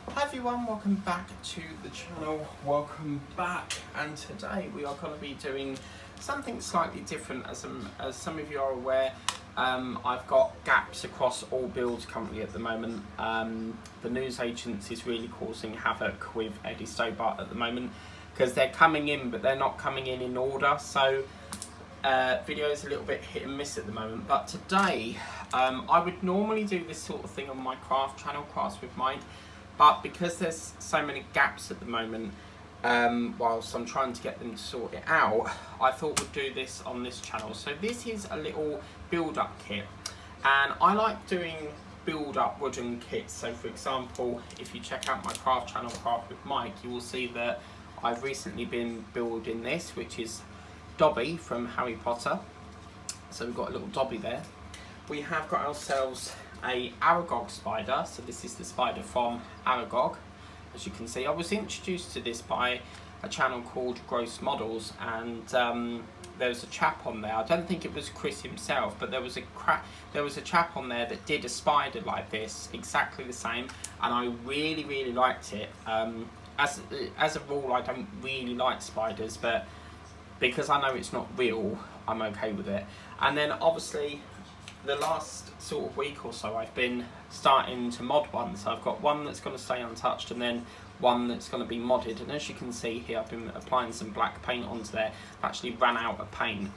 Hi everyone, welcome back to the channel, welcome back, and today we are going to be doing something slightly different. As some of you are aware, I've got gaps across all builds currently at the moment. The news agents is really causing havoc with Eddie Stobart at the moment because they're coming in but they're not coming in order, so video is a little bit hit and miss at the moment. But today I would normally do this sort of thing on my craft channel, Crafts with Mike, but because there's so many gaps at the moment, whilst I'm trying to get them to sort it out, I thought we'd do this on this channel. So this is a little build-up kit, and I like doing build-up wooden kits. So for example, if you check out my craft channel, Craft with Mike, you will see that I've recently been building this, which is Dobby from Harry Potter. So we've got a little Dobby there. We have got ourselves a Aragog spider, so this is the spider from Aragog. As you can see, I was introduced to this by a channel called Gross Models, and there was a chap on there, I don't think it was Chris himself, but there was a chap on there that did a spider like this, exactly the same, and I really liked it. As a rule, I don't really like spiders, but because I know it's not real, I'm okay with it. And then obviously the last sort of week or so I've been starting to mod one. So I've got one that's going to stay untouched and then one that's going to be modded. And as you can see here, I've been applying some black paint onto there. I've actually ran out of paint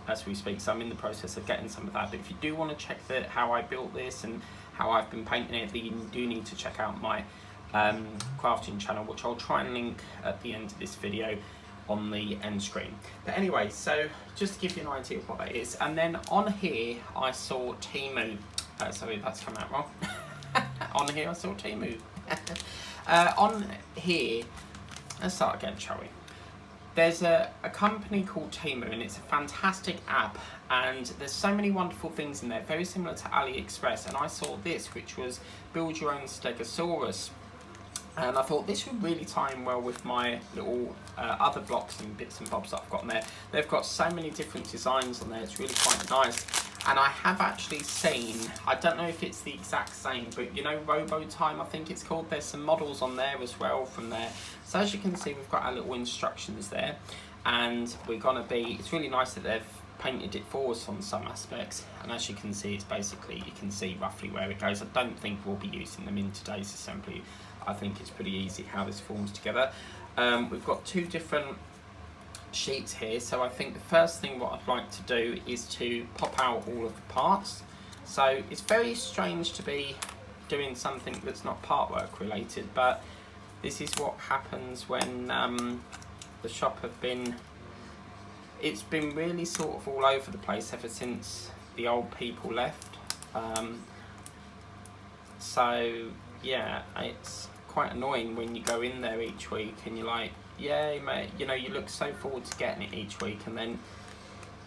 as we speak, so I'm in the process of getting some of that. But if you do want to check how I built this and how I've been painting it, then you do need to check out my crafting channel, which I'll try and link at the end of this video on the end screen. But anyway, so just to give you an idea of what that is, and then on here I saw Timu, sorry, that's come out wrong. On here I saw Timu. On here, let's start again, shall we? There's a company called Timu, and it's a fantastic app, and there's so many wonderful things in there, very similar to AliExpress. And I saw this, which was build your own Stagasuarus. And I thought this would really tie in well with my little other blocks and bits and bobs that I've got in there. They've got so many different designs on there, it's really quite nice. And I have actually seen, I don't know if it's the exact same, but you know, Robo Time, I think it's called, there's some models on there as well from there. So as you can see, we've got our little instructions there, and we're gonna be, it's really nice that they've painted it for us on some aspects, and as you can see, it's basically, you can see roughly where it goes. I don't think we'll be using them in today's assembly. I think it's pretty easy how this forms together. We've got two different sheets here, so I think the first thing what I'd like to do is to pop out all of the parts. So it's very strange to be doing something that's not part work related, but this is what happens when the shop have been, it's been really sort of all over the place ever since the old people left. So yeah, it's quite annoying when you go in there each week and you're like, yay mate, you know, you look so forward to getting it each week and then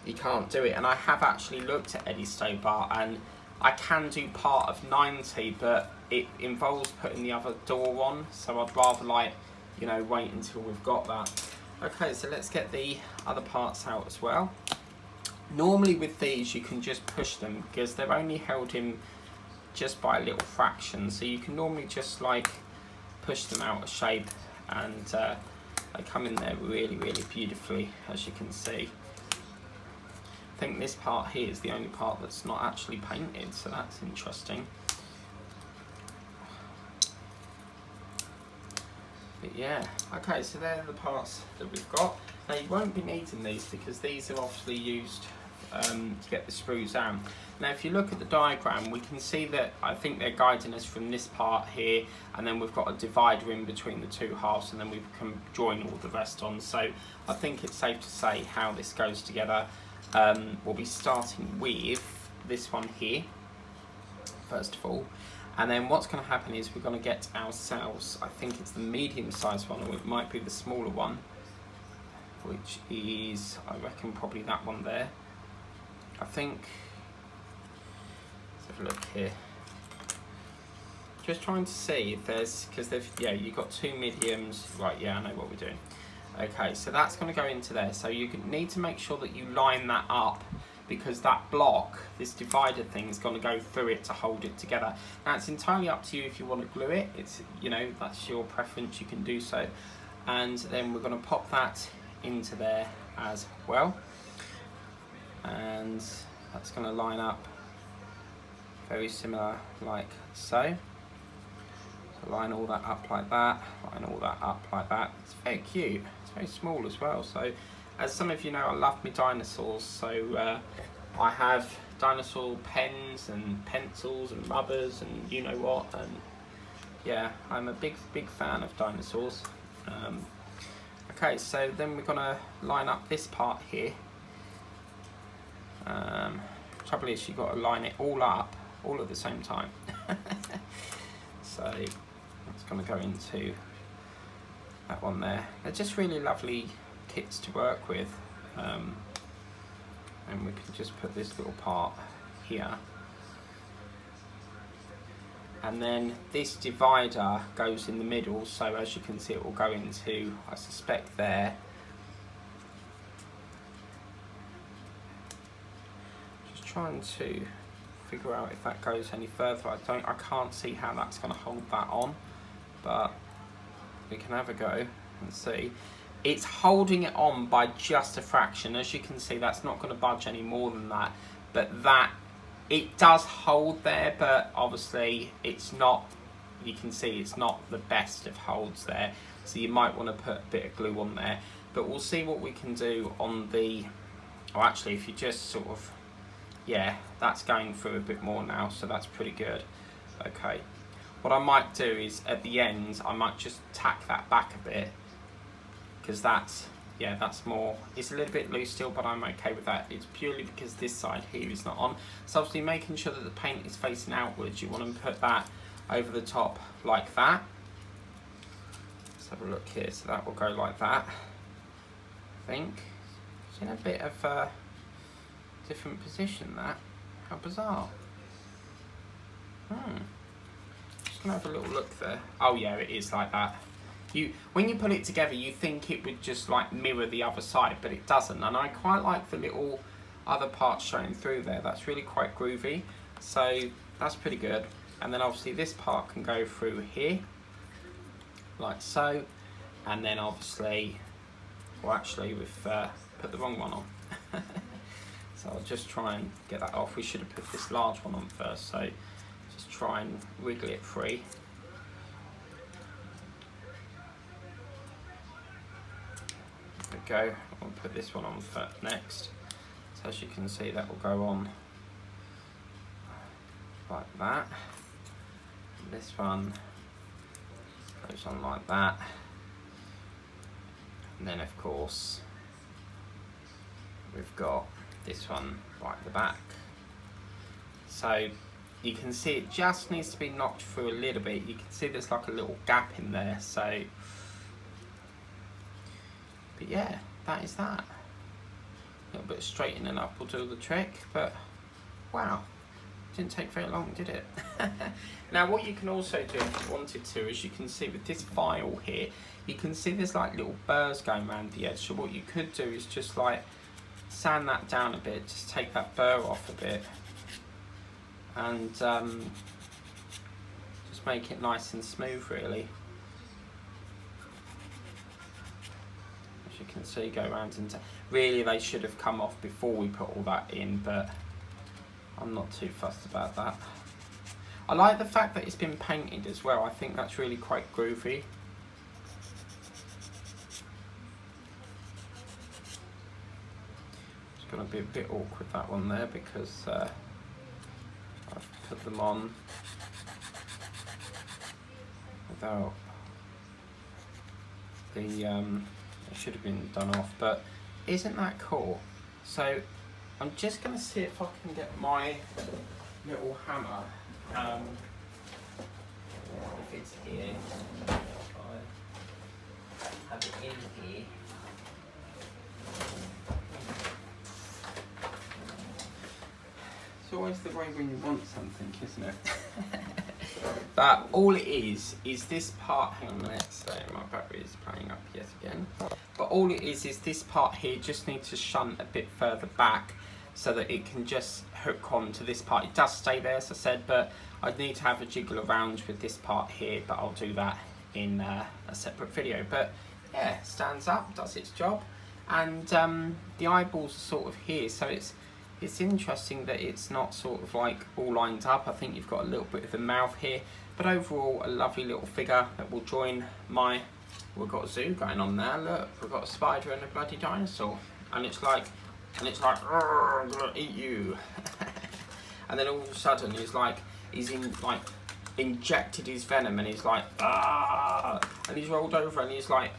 you can't do it. And I have actually looked at Eddie Stobart and I can do part of 90, but it involves putting the other door on, so I'd rather, like, you know, wait until we've got that. Okay, so let's get the other parts out as well. Normally with these you can just push them because they're only held in just by a little fraction, so you can normally just like push them out of shape, and they come in there really beautifully, as you can see. I think this part here is the only part that's not actually painted, so that's interesting. But yeah, okay, so they're the parts that we've got. Now you won't be needing these because these are obviously used to get the screws down. Now if you look at the diagram, we can see that I think they're guiding us from this part here, and then we've got a divider in between the two halves, and then we can join all the rest on. So I think it's safe to say how this goes together. We'll be starting with this one here first of all, and then what's going to happen is we're going to get ourselves, I think it's the medium sized one, or it might be the smaller one, which is, I reckon, probably that one there. I think, let's have a look here. Just trying to see if there's, because they've, yeah, you've got two mediums. Right, yeah, I know what we're doing. Okay, so that's going to go into there. So you need to make sure that you line that up because that block, this divider thing, is going to go through it to hold it together. Now it's entirely up to you if you want to glue it. It's, you know, that's your preference, you can do so. And then we're going to pop that into there as well, and that's going to line up very similar like so. So line all that up like that, line all that up like that. It's very cute, it's very small as well. So as some of you know, I love my dinosaurs, so I have dinosaur pens and pencils and rubbers and you know what, and yeah, I'm a big fan of dinosaurs. Okay, so then we're gonna line up this part here. Trouble is, you've got to line it all up all at the same time. So it's gonna go into that one there. They're just really lovely kits to work with, and we can just put this little part here, and then this divider goes in the middle, so as you can see it will go into, I suspect, there. Just trying to figure out if that goes any further. I can't see how that's going to hold that on, but we can have a go and see. It's holding it on by just a fraction. As you can see, that's not going to budge any more than that, but that it does hold there, but obviously it's not, you can see it's not the best of holds there, so you might want to put a bit of glue on there. But we'll see what we can do on the, or actually if you just sort of, yeah, that's going through a bit more now, so that's pretty good. Okay, what I might do is at the end I might just tack that back a bit, because that's, yeah, that's more, it's a little bit loose still, but I'm okay with that. It's purely because this side here is not on. So obviously making sure that the paint is facing outwards, you want to put that over the top like that. Let's have a look here. So that will go like that, I think. It's in a bit of a different position, that. How bizarre. Just gonna have a little look there. Oh yeah, it is like that. When you put it together, you think it would just like mirror the other side, but it doesn't. And I quite like the little other parts showing through there. That's really quite groovy. So that's pretty good. And then obviously this part can go through here, like so. And then obviously, well actually we've put the wrong one on. So I'll just try and get that off. We should have put this large one on first. So just try and wiggle it free. Go. I'll put this one on next. So as you can see, that will go on like that. This one goes on like that. And then of course we've got this one right at the back. So you can see it just needs to be knocked through a little bit. You can see there's like a little gap in there. So but yeah, that is that. A little bit of straightening up will do the trick, but wow, didn't take very long, did it? Now what you can also do if you wanted to, as you can see with this file here, you can see there's like little burrs going around the edge. So what you could do is just like sand that down a bit, just take that burr off a bit, and just make it nice and smooth really. You can see go around and really they should have come off before we put all that in, but I'm not too fussed about that. I like the fact that it's been painted as well. I think that's really quite groovy. It's going to be a bit awkward that one there because I've put them on without the it should have been done off, but isn't that cool? So I'm just going to see if I can get my little hammer, if it's here, if I have it in here. It's always the way when you want something, isn't it? But all it is this part, hang on a minute, so my battery is playing up yet again. But all it is this part here just needs to shunt a bit further back. so that it can just hook on to this part. It does stay there, as I said, but I'd need to have a jiggle around with this part here, but I'll do that in a separate video. But yeah, stands up, does its job, and the eyeballs are sort of here, so it's interesting that it's not sort of like all lined up. I think you've got a little bit of the mouth here, but overall a lovely little figure that will join my, we've got a zoo going on there, look, we've got a spider and a bloody dinosaur, and it's like, I'm gonna eat you. And then all of a sudden he's injected his venom, and he's like, ah, and he's rolled over and he's like,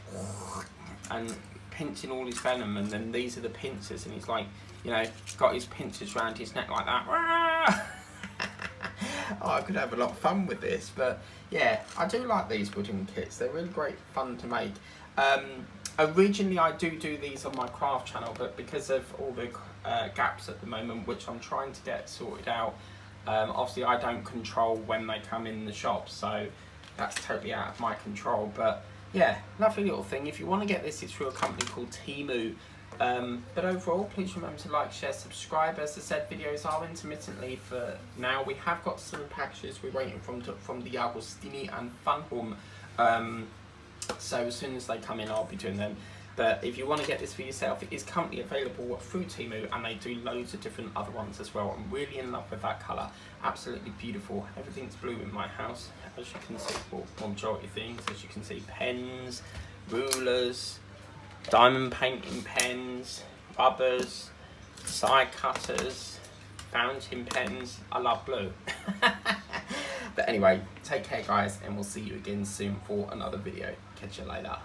and pinching all his venom, and then these are the pincers, and he's like, you know, got his pincers around his neck like that. Oh, I could have a lot of fun with this, but yeah, I do like these wooden kits. They're really great fun to make. Originally, I do these on my craft channel, but because of all the gaps at the moment, which I'm trying to get sorted out, obviously I don't control when they come in the shop, so that's totally out of my control. But yeah, lovely little thing. If you want to get this, it's through a company called Temu. But overall, please remember to like, share, subscribe. As I said, videos are intermittently for now. We have got some packages we're waiting from the Agostini and Fun Home. So as soon as they come in, I'll be doing them. But if you want to get this for yourself, it is currently available through Temu, and they do loads of different other ones as well. I'm really in love with that colour. Absolutely beautiful. Everything's blue in my house, as you can see. Well, majority of things, as you can see, pens, rulers, diamond painting pens, rubbers, side cutters, fountain pens. I love blue. But anyway, take care guys, and we'll see you again soon for another video. Catch you later.